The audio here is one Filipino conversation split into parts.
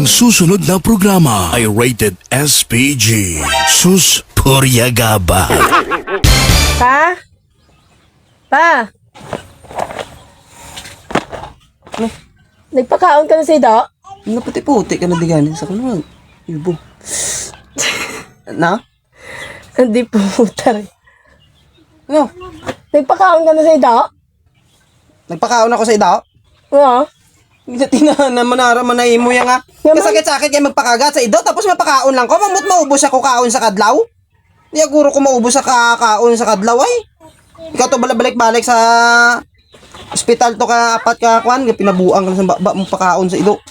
Ang susunod na programa ay rated SPG. Sus Puryagaba. Pa? Pa? Nagpakaon ka na sa ida? Nga puti-puti ka na diganin sa kulungan. Ibo. Na? Hindi po, rin. No. Nagpakaon ka na sa ida? Nagpakaon ako sa ida. Oo. Tinahan na manara manaimo yan nga. Kasakit-sakit yan magpakagat sa ido. Tapos mapakaon lang ko. Mamut maubos ako kaon sa kadlaw. Di aguro ko maubos sa kakaon sa kadlaw ay. Ikaw to balik-balik sa ospital to ka apat ka kwan. Pinabuang ka sa baba mong pakaon sa ido.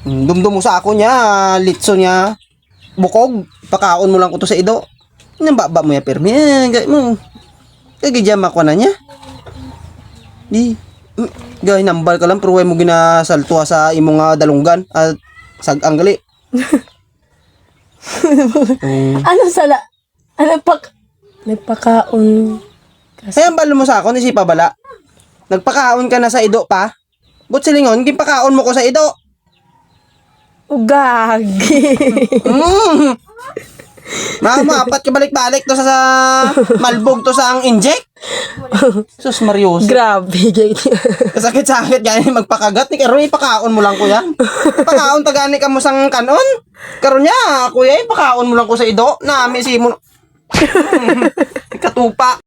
Dumdum mo sa ako niya. Litso niya. Bukog. Pakaon mo lang ko to sa ido. Yung baba mo ya permi. Gaya mo. Kagidyan ako na niya. Di. Gaya nambal ka lang pero way mo ginasaltuha sa imong dalunggan at sag-ang gali. Ano sala? Ano nagpakaon kasi. Kaya balo mo sa ako ni si Pabala. Nagpakaon ka na sa ido pa. But silingon, gipakaon mo ko sa ido. Ugagi. Apat ka balik-balik to sa malbog to sa ang inject. Sus Marios. Grabe. Sakit-sakit gani magpakagat ni karon ipakaon mo lang kuya. Pakaon tagani ka mo sang kanon. Karon niya kuya ipakaon mo lang ko sa ido. Nami si mo. Katupa.